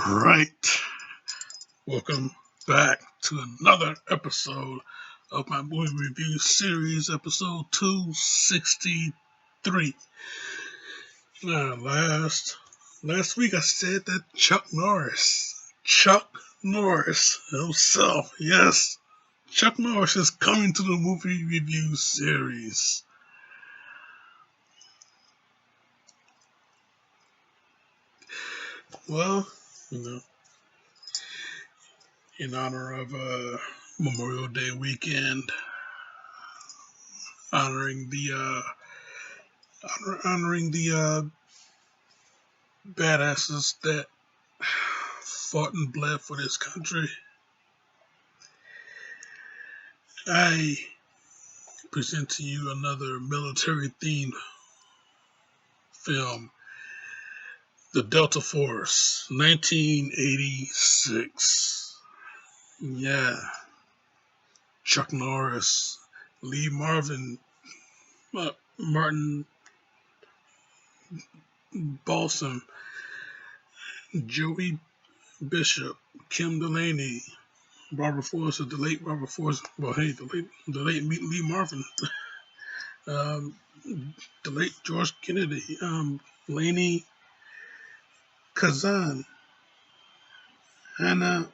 Right. Welcome back to another episode of my movie review series, episode 263. Now, last week I said that Chuck Norris himself, yes, Chuck Norris is coming to the movie review series. Well, in honor of Memorial Day weekend, honoring the badasses that fought and bled for this country, I present to you another military-themed film, The Delta Force, 1986. Yeah, Chuck Norris, Lee Marvin, Martin Balsam, Joey Bishop, Kim Delaney, Robert Forster, the late Robert Forster. Well, hey, the late Lee Marvin, the late George Kennedy, Lainey Kazan, Hannah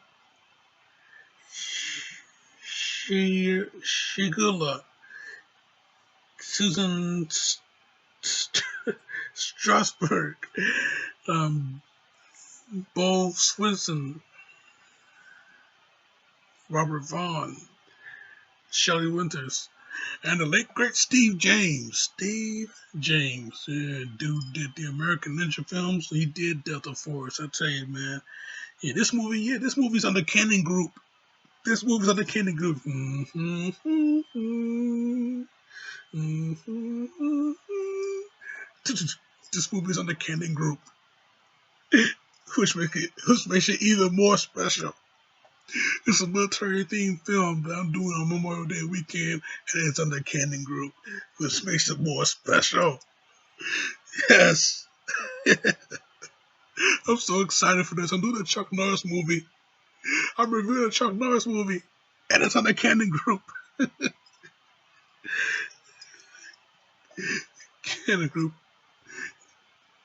Shigula, Susan Strasberg, Bo Swinson, Robert Vaughn, Shelley Winters, and the late great Steve James. Yeah, dude did the American Ninja films. He did Delta Force. I tell you, man. Yeah, this movie's on the Cannon Group. This movie's on the Cannon Group. This movie's on the Cannon Group, which makes it even more special. It's a military-themed film that I'm doing on Memorial Day weekend, and it's on the Cannon Group, which makes it more special. Yes. I'm so excited for this. I'm doing a Chuck Norris movie. I'm reviewing a Chuck Norris movie, and it's on the Cannon Group. Cannon Group.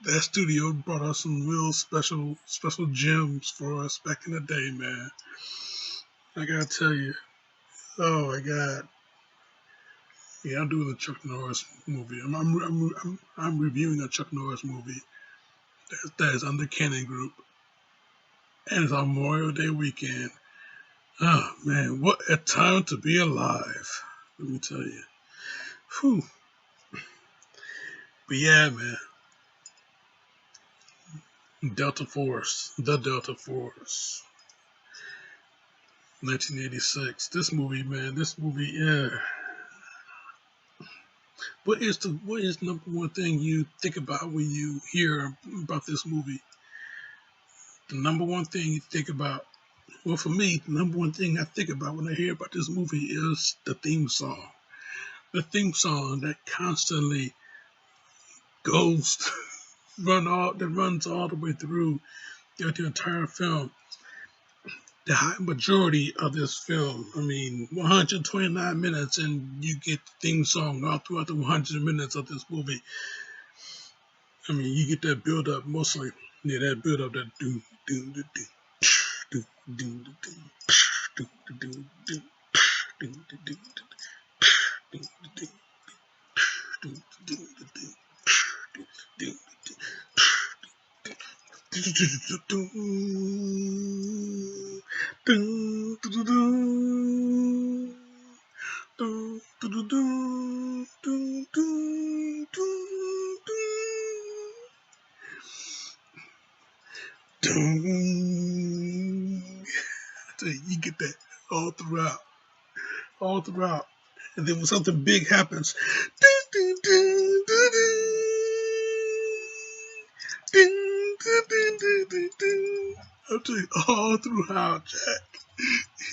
That studio brought us some real special gems for us back in the day, man. I gotta tell you. Oh my God. Yeah, I'm doing a Chuck Norris movie. I'm reviewing a Chuck Norris movie that is on the Cannon Group, and it's on Memorial Day weekend. Oh man, what a time to be alive! Let me tell you. Whew. But yeah, man. The Delta Force, 1986. This movie, yeah. What is number one thing you think about when you hear about this movie? The number one thing you think about, well, for me, the number one thing I think about when I hear about this movie is the theme song. The theme song that constantly goes, that runs all the way through the entire film. The high majority of this film, 129 minutes, and you get the theme song all throughout the 100 minutes of this movie. You get that build up mostly. Yeah, that build up, that do do do do do do do do do you get that all throughout. And then when something big happens, I'll tell you all throughout, Jack.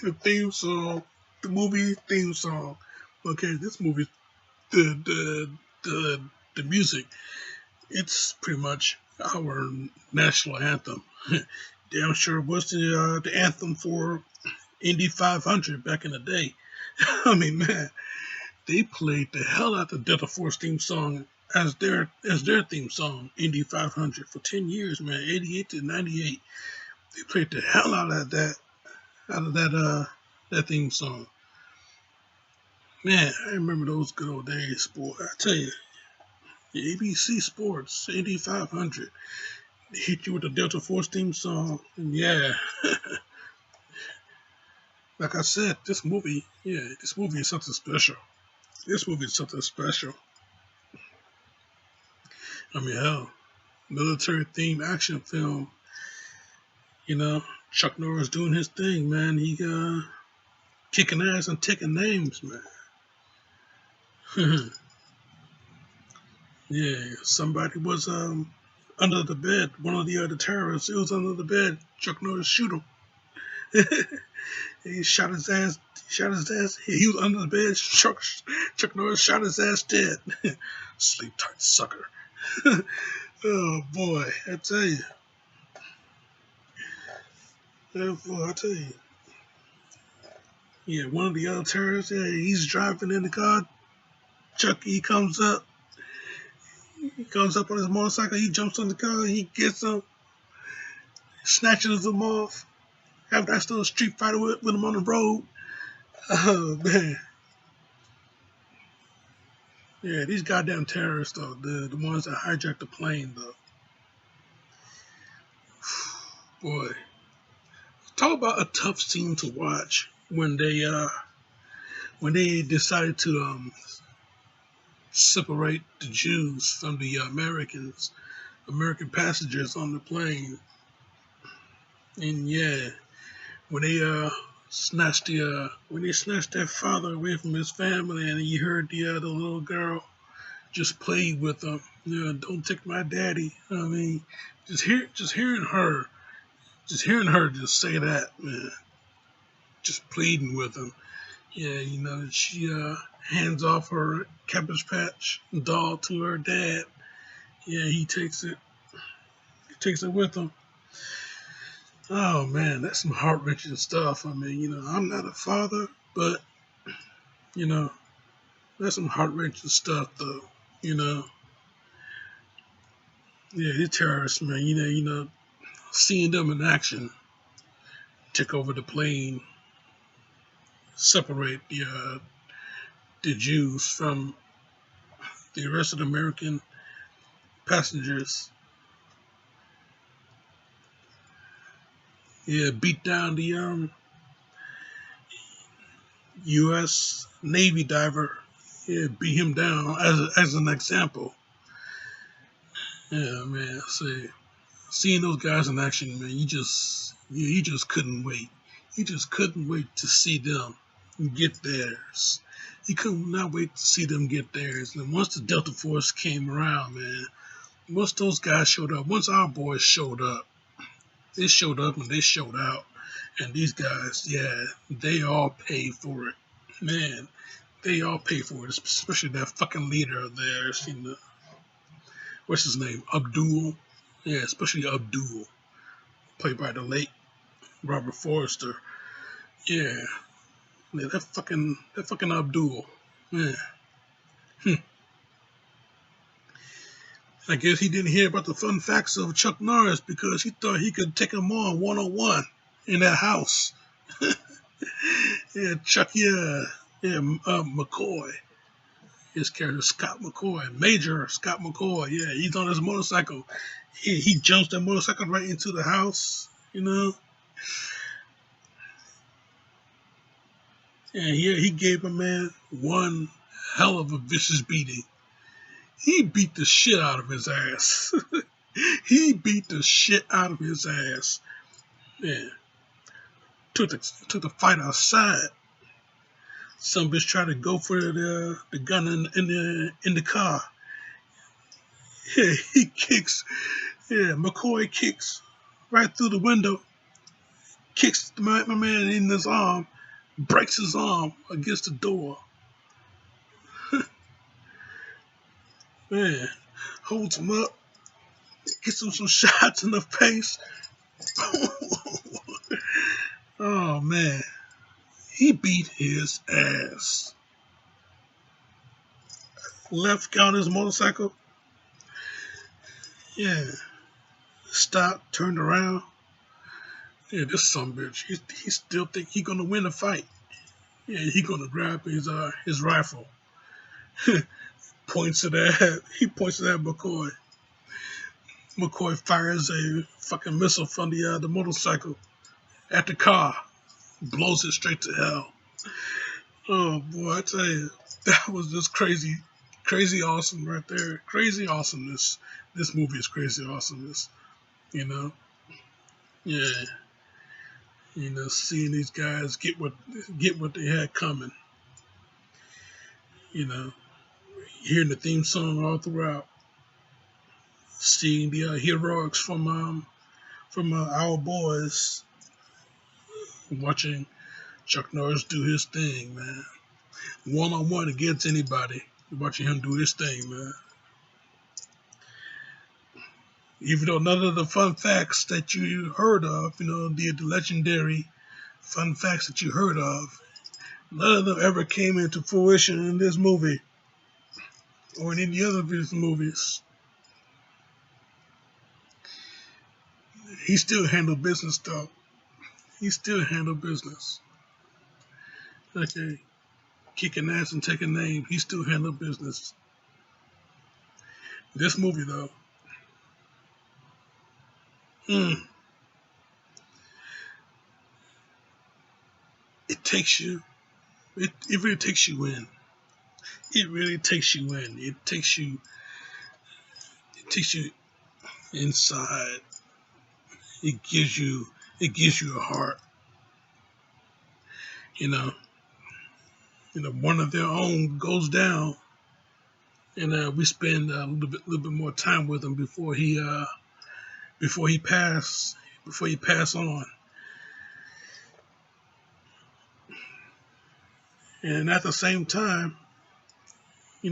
The theme song, the movie theme song. Okay, this movie, the music, it's pretty much our national anthem. Damn sure was the anthem for Indy 500 back in the day. I mean, man, they played the hell out the Delta Force theme song as their theme song, Indy 500, for 10 years, man, 88 to 98. They played the hell out of that theme song. Man, I remember those good old days, boy. I tell you, the ABC Sports, Indy 500, they hit you with the Delta Force theme song, and yeah, like I said, this movie is something special. This movie is something special. I mean, hell, military theme action film. You know, Chuck Norris doing his thing, man. He kicking ass and taking names, man. Yeah, somebody was under the bed. One of the other terrorists, it was under the bed. Chuck Norris shoot him. He shot his ass. Shot his ass. He was under the bed. Chuck Norris shot his ass dead. Sleep tight, sucker. Oh boy, I tell you. Oh boy, I tell you. Yeah, one of the other terrorists. Yeah, he's driving in the car. Chuck, he comes up. He comes up on his motorcycle. He jumps on the car. He gets him, snatches him off. Have that little street fighter with him on the road. Oh man. Yeah, these goddamn terrorists though, the ones that hijacked the plane though. Boy, talk about a tough scene to watch when they decided to separate the Jews from the American passengers on the plane. And yeah, when they snatched their father away from his family, and you heard the little girl just played with him. You know, don't take my daddy. I mean, hearing her, just say that, man, just pleading with him. Yeah, you know, she hands off her Cabbage Patch doll to her dad. Yeah, he takes it with him. Oh man, that's some heart wrenching stuff. I mean, you know, I'm not a father, but you know, that's some heart wrenching stuff, though. You know, yeah, these terrorists, man. Seeing them in action, take over the plane, separate the Jews from the rest of the American passengers. Yeah, beat down the U.S. Navy diver. Yeah, beat him down as an example. Yeah, man. Seeing those guys in action, man, you just couldn't wait. You just couldn't wait to see them get theirs. You could not wait to see them get theirs. And once the Delta Force came around, man, once those guys showed up, once our boys showed up, they showed up and they showed out. And these guys, yeah, they all paid for it. Man, they all paid for it, especially that fucking leader of theirs. What's his name? Abdul. Yeah, especially Abdul, played by the late Robert Forster. Yeah, yeah, that fucking Abdul. Yeah. I guess he didn't hear about the fun facts of Chuck Norris because he thought he could take him on 101 in that house. Yeah, Chuck, McCoy. His character, Scott McCoy, Major Scott McCoy. Yeah, he's on his motorcycle. He jumps that motorcycle right into the house, you know. And he gave a man one hell of a vicious beating. He beat the shit out of his ass. He beat the shit out of his ass. Yeah. Took the fight outside. Some bitch tried to go for the gun in the car. Yeah, he kicks. Yeah, McCoy kicks right through the window. Kicks my man in his arm. Breaks his arm against the door. Man, holds him up. Gets him some shots in the face. Oh man, he beat his ass. Left, got on his motorcycle. Yeah, stopped, turned around. Yeah, this son of a bitch. He still think he gonna win the fight. Yeah, he gonna grab his rifle. Points it at McCoy. McCoy fires a fucking missile from the motorcycle at the car, blows it straight to hell. Oh boy, I tell you, that was just crazy, crazy awesome right there. Crazy awesomeness. This movie is crazy awesomeness. You know, yeah. Seeing these guys get what they had coming. You know, hearing the theme song all throughout, seeing the heroics from our boys, watching Chuck Norris do his thing, man. One on one against anybody, watching him do his thing, man. Even though none of the fun facts that you heard of, the legendary fun facts that you heard of, none of them ever came into fruition in this movie or in any other of his movies. He still handled business, though. He still handled business. Okay, kicking ass and taking names. He still handled business. This movie, though, mm, it takes you. It really takes you in. It really takes you in. It takes you. It takes you inside. It gives you. It gives you a heart. You know. One of their own goes down, and we spend a little bit more time with him before he pass on. And at the same time, the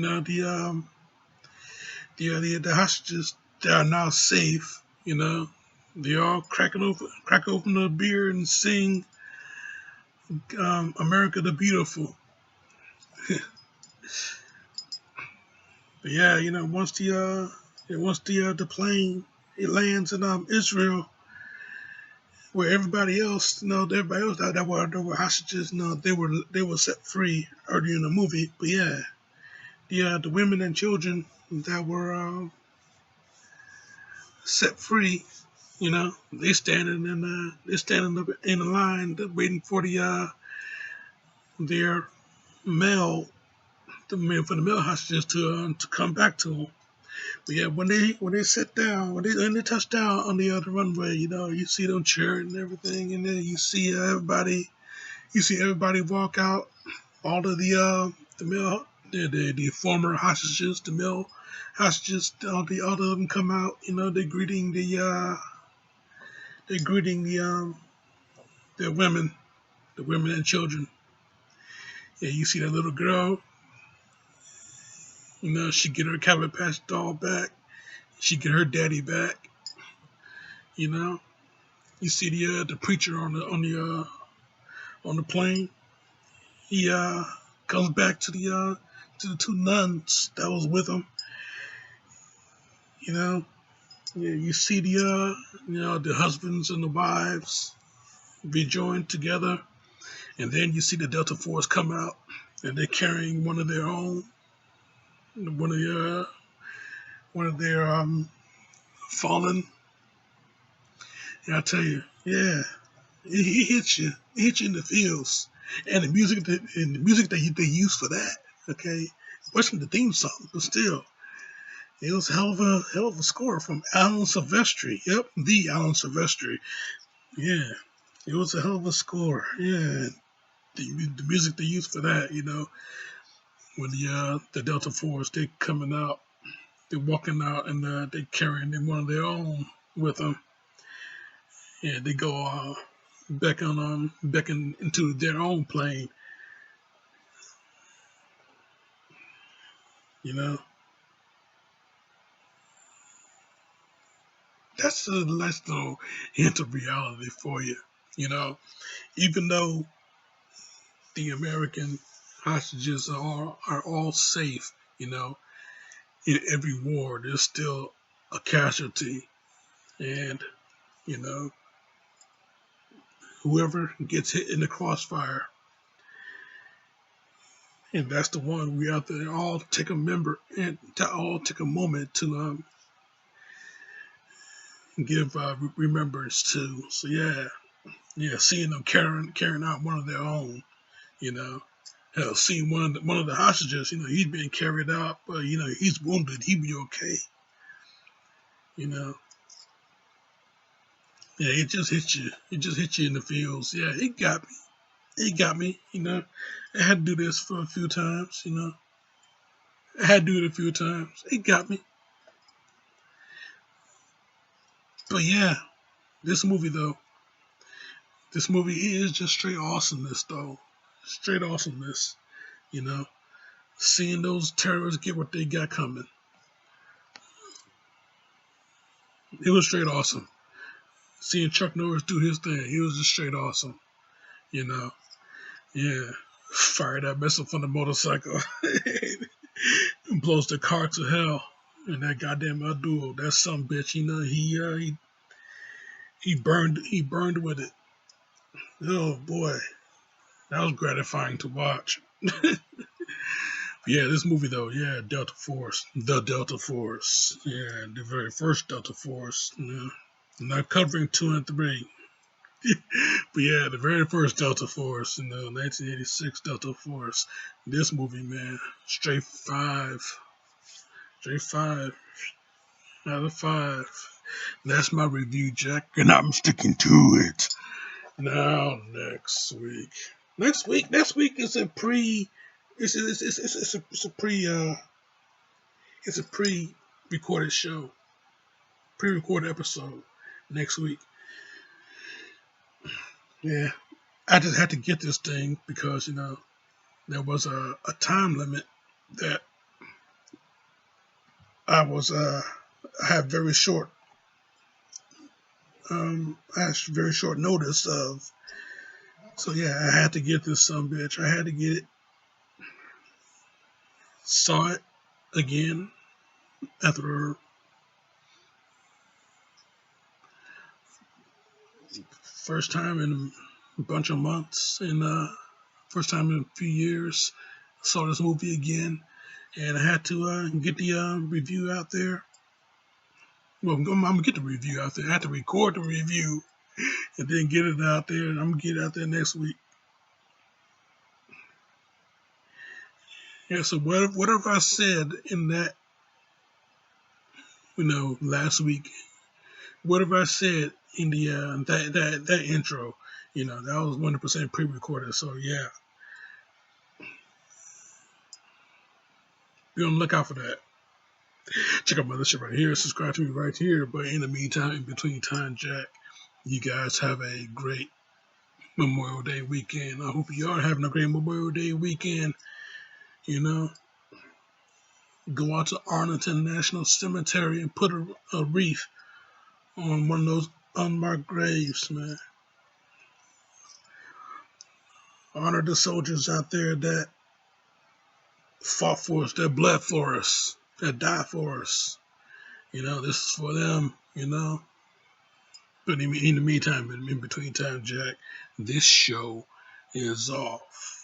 hostages, they are now safe. They all crack open a beer and sing "America the Beautiful." But yeah, once the plane it lands in Israel, where everybody else that were hostages, they were set free earlier in the movie. But yeah, the women and children that were set free, they standing up in a line waiting for their male for the male hostages to come back to them. But yeah, when they sit down, when they touch down on the other runway, you see them cheering and everything, and then you see everybody walk out. All of the male, the former hostages, the male hostages, all of them come out. They're greeting the women and children. Yeah, you see that little girl. She get her Cabbage Patch doll back. She get her daddy back. You know, you see the preacher on the plane. He comes back to the two nuns that was with him. You know, yeah, you see the husbands and the wives be joined together, and then you see the Delta Force come out, and they're carrying one of their own, one of their fallen. And I tell you, yeah, he hits you. He hits you in the feels, and the music that they use for that. Okay, it wasn't the theme song, but still, it was a hell of a score from Alan Silvestri. Yep, the Alan Silvestri. Yeah, it was a hell of a score. Yeah, the music they used for that. When the Delta Force they coming out, they're walking out, and they carrying one of their own with them. Yeah, they go back into their own plane. You know, that's a nice little hint of reality for you. You know, even though the American hostages are all safe, you know, in every war there's still a casualty, and you know, whoever gets hit in the crossfire, and that's the one we have to all take a member and to all take a moment to give remembrance to. So yeah, yeah, seeing them carrying out one of their own, you know. Hell, seeing one of the hostages, you know, he's being carried out, but you know he's wounded. He be okay, you know. Yeah, it just hit you. It just hit you in the feels. Yeah, it got me. It got me. You know, I had to do this for a few times. You know, I had to do it a few times. It got me. But yeah, this movie though, this movie is just straight awesomeness though. Straight awesomeness. You know, seeing those terrorists get what they got coming. It was straight awesome. Seeing Chuck Norris do his thing, he was just straight awesome. You know, yeah. Fire that missile from the motorcycle and blows the car to hell. And that goddamn Abdul, that some bitch, you know, he burned with it. Oh boy, that was gratifying to watch. Yeah, this movie though, yeah, Delta Force, the Delta Force, yeah, the very first Delta Force. Yeah. I'm not covering 2 and 3, but yeah, the very first Delta Force, 1986 Delta Force. This movie, man, straight five out of 5. That's my review, Jack, and I'm sticking to it. Now, next week is a pre. It's a pre-recorded show, pre-recorded episode next week. Yeah, I just had to get this thing because there was a time limit that I had very short I had very short notice of. So yeah, I had to get this some bitch. I had to get it. Saw it again after first time in a bunch of months, and first time in a few years. Saw this movie again, and I had to get the review out there. Well, I'm gonna get the review out there. I had to record the review and then get it out there, and I'm gonna get it out there next week. Yeah, so whatever I said in that, last week, whatever I said in the that intro, that was 100% pre-recorded. So yeah, be on the lookout for that. Check out my other shit right here. Subscribe to me right here. But in the meantime, in between time, Jack, you guys have a great Memorial Day weekend. I hope you are having a great Memorial Day weekend. Go out to Arlington National Cemetery and put a wreath on one of those unmarked graves, man. Honor the soldiers out there that fought for us, that bled for us, that died for us. This is for them. But in the meantime, in between time, Jack, this show is off.